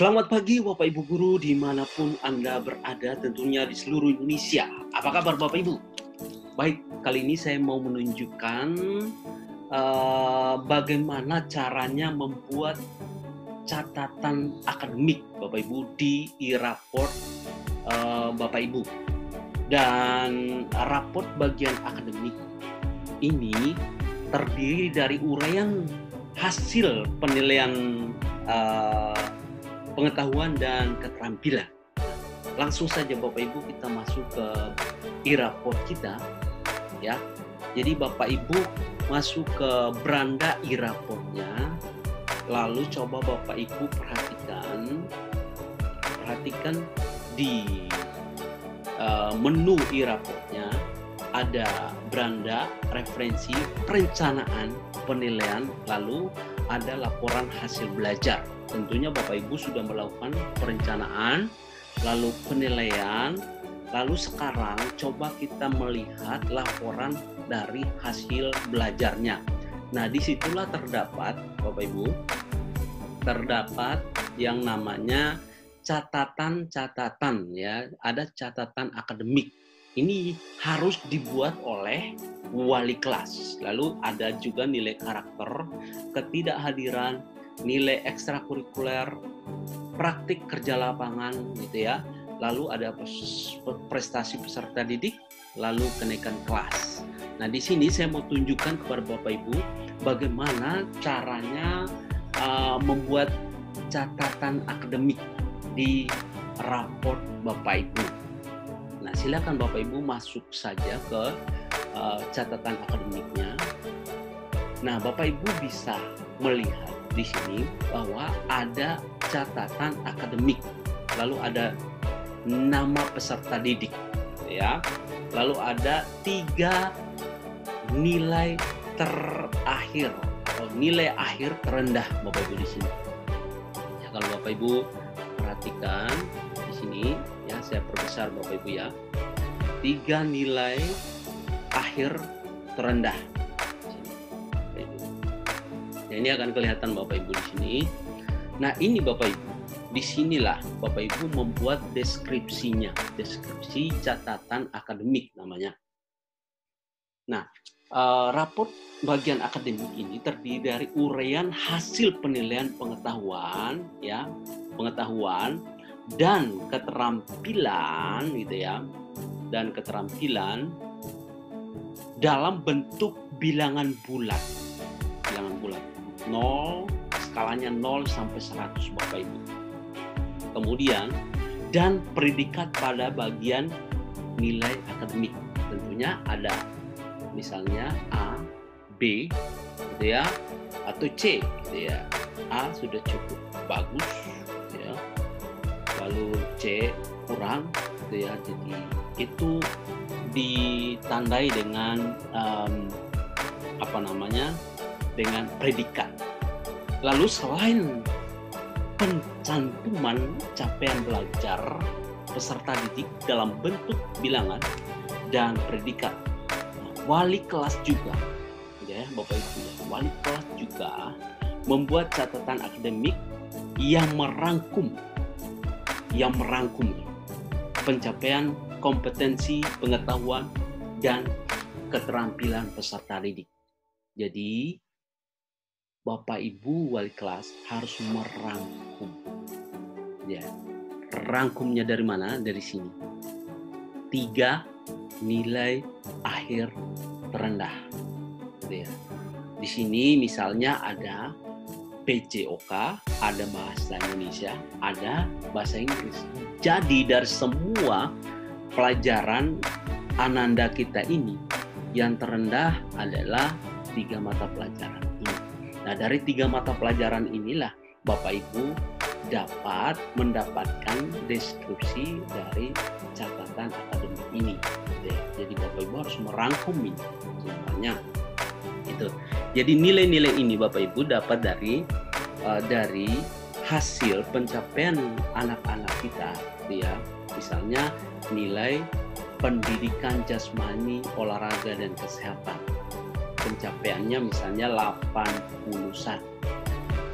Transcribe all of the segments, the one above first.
Selamat pagi Bapak Ibu Guru dimanapun Anda berada, tentunya di seluruh Indonesia. Apa kabar Bapak Ibu? Baik, kali ini saya mau menunjukkan bagaimana caranya membuat catatan akademik Bapak Ibu di e-raport Bapak Ibu. Dan raport bagian akademik ini terdiri dari uraian hasil penilaian pengetahuan dan keterampilan. Langsung saja Bapak Ibu kita masuk ke e-raport kita ya. Jadi Bapak Ibu masuk ke beranda e-raportnya, lalu coba Bapak Ibu perhatikan di menu e-raportnya ada beranda referensi perencanaan penilaian, lalu ada laporan hasil belajar. Tentunya Bapak Ibu sudah melakukan perencanaan, lalu penilaian, lalu sekarang coba kita melihat laporan dari hasil belajarnya. Nah, disitulah terdapat Bapak Ibu, terdapat yang namanya catatan-catatan ya, ada catatan akademik. Ini harus dibuat oleh wali kelas. Lalu ada juga nilai karakter, ketidakhadiran, nilai ekstrakurikuler, praktik kerja lapangan gitu ya. Lalu ada prestasi peserta didik, lalu kenaikan kelas. Nah, di sini saya mau tunjukkan kepada Bapak Ibu bagaimana caranya membuat catatan akademik di raport Bapak Ibu. Nah, silakan Bapak Ibu masuk saja ke catatan akademiknya. Nah, Bapak Ibu bisa melihat di sini bahwa ada catatan akademik, lalu ada nama peserta didik, ya. Lalu ada 3 nilai terakhir atau nilai akhir terendah Bapak Ibu di sini. Ya, kalau Bapak Ibu perhatikan di sini, ya saya perbesar Bapak Ibu ya. 3 nilai akhir terendah. Nah, ini akan kelihatan Bapak Ibu di sini. Nah, ini Bapak Ibu, disinilah Bapak Ibu membuat deskripsinya, deskripsi catatan akademik namanya. Nah, raport bagian akademik ini terdiri dari uraian hasil penilaian pengetahuan, ya, pengetahuan dan keterampilan, gitu ya, dan keterampilan dalam bentuk bilangan bulat. Bilangan bulat. 0, skalanya 0 sampai 100 Bapak Ibu. Kemudian, dan predikat pada bagian nilai akademik. Tentunya ada misalnya A, B, gitu ya, atau C, gitu ya. A sudah cukup bagus, gitu ya. Lalu C kurang, gitu ya. Jadi itu ditandai dengan dengan predikat. Lalu selain pencantuman capaian belajar peserta didik dalam bentuk bilangan dan predikat, wali kelas juga, ya Bapak Ibu, wali kelas juga membuat catatan akademik yang merangkum pencapaian kompetensi, pengetahuan, dan keterampilan peserta didik. Jadi, Bapak Ibu wali kelas harus merangkum. Ya, rangkumnya dari mana? Dari sini. 3 nilai akhir terendah. Ya. Di sini misalnya ada PJOK, ada bahasa Indonesia, ada bahasa Inggris. Jadi dari semua pelajaran Ananda kita ini, yang terendah adalah 3 mata pelajaran ini. Nah, dari 3 mata pelajaran inilah Bapak Ibu dapat mendapatkan deskripsi dari catatan akademik ini. Jadi Bapak Ibu harus merangkum ini semuanya. Itu. Jadi nilai-nilai ini Bapak Ibu dapat dari hasil pencapaian anak-anak kita, ya. Misalnya nilai pendidikan jasmani, olahraga dan kesehatan. Pencapaiannya misalnya 81,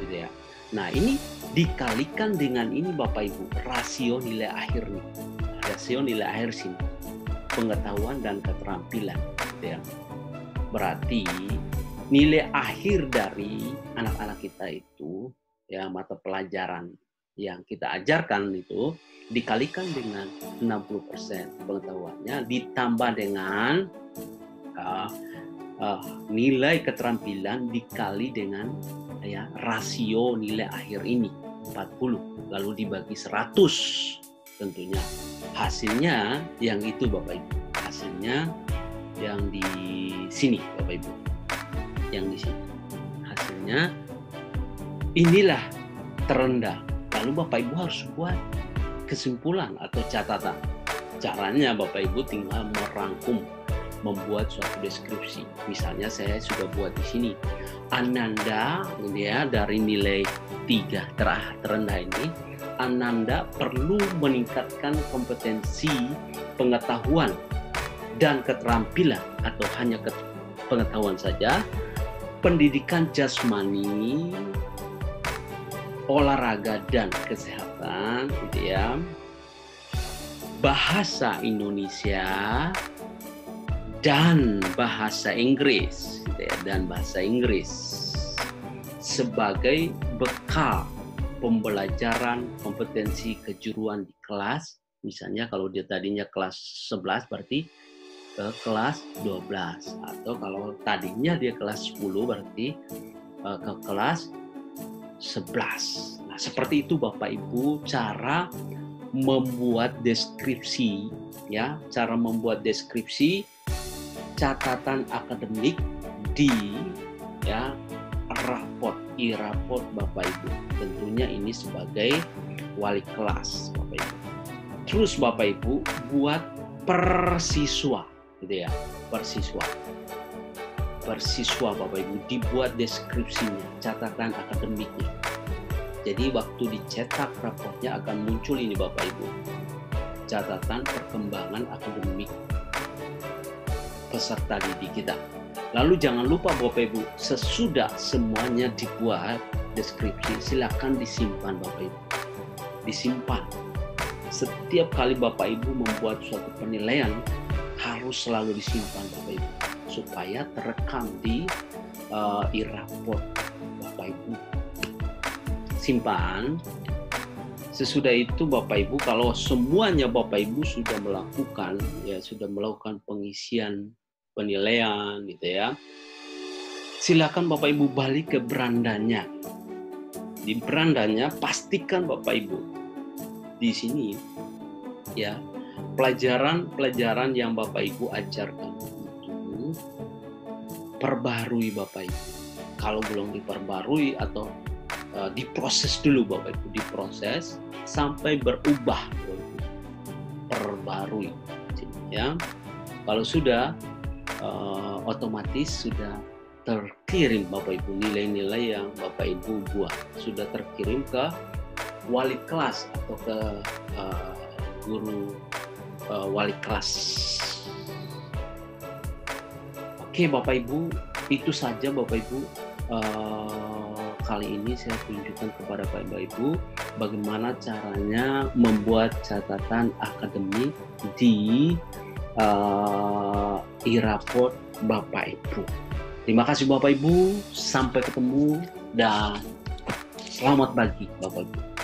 gitu ya. Nah, ini dikalikan dengan ini Bapak Ibu, rasio nilai akhir nih. Rasio nilai akhir sini. Pengetahuan dan keterampilan. Ya. Berarti nilai akhir dari anak-anak kita itu, ya, mata pelajaran yang kita ajarkan itu dikalikan dengan 60% pengetahuannya ditambah dengan nilai keterampilan dikali dengan ya rasio nilai akhir ini 40 lalu dibagi 100, tentunya hasilnya yang itu Bapak Ibu, hasilnya yang di sini Bapak Ibu, yang di sini hasilnya inilah terendah. Lalu Bapak Ibu harus buat kesimpulan atau catatan. Caranya Bapak Ibu tinggal merangkum, membuat suatu deskripsi. Misalnya saya sudah buat di sini. Ananda ya, dari nilai 3 terendah ini, Ananda perlu meningkatkan kompetensi pengetahuan dan keterampilan atau hanya pengetahuan saja, pendidikan jasmani, olahraga dan kesehatan, gitu ya. Bahasa Indonesia dan bahasa Inggris, gitu ya, dan bahasa Inggris sebagai bekal pembelajaran kompetensi kejuruan di kelas. Misalnya kalau dia tadinya kelas 11 berarti ke kelas 12, atau kalau tadinya dia kelas 10 berarti ke kelas 11. Nah, seperti itu Bapak Ibu cara membuat deskripsi, ya, cara membuat deskripsi catatan akademik di ya raport Bapak Ibu. Tentunya ini sebagai wali kelas Bapak Ibu. Terus Bapak Ibu buat persiswa, gitu ya, persiswa Bapak Ibu dibuat deskripsinya, catatan akademiknya. Jadi waktu dicetak raportnya akan muncul ini Bapak Ibu, catatan perkembangan akademik peserta didik kita. Lalu jangan lupa Bapak Ibu, sesudah semuanya dibuat deskripsi, silakan disimpan Bapak Ibu. Disimpan. Setiap kali Bapak Ibu membuat suatu penilaian harus selalu disimpan Bapak Ibu, supaya terekam di e-raport Bapak Ibu. Simpan. Sesudah itu Bapak Ibu, kalau semuanya Bapak Ibu sudah melakukan pengisian penilaian, gitu ya, silakan Bapak Ibu balik ke berandanya. Di berandanya pastikan Bapak Ibu di sini ya pelajaran yang Bapak Ibu ajarkan itu perbarui Bapak Ibu. Kalau belum diperbarui atau diproses dulu Bapak Ibu, diproses sampai berubah, perbarui ya. Kalau sudah otomatis sudah terkirim Bapak Ibu, nilai-nilai yang Bapak Ibu buat sudah terkirim ke wali kelas atau ke guru wali kelas. Oke Bapak Ibu, itu saja Bapak Ibu. Kali ini saya tunjukkan kepada Bapak Ibu bagaimana caranya membuat catatan akademik di e-raport Bapak Ibu. Terima kasih Bapak Ibu, sampai ketemu dan selamat pagi Bapak Ibu.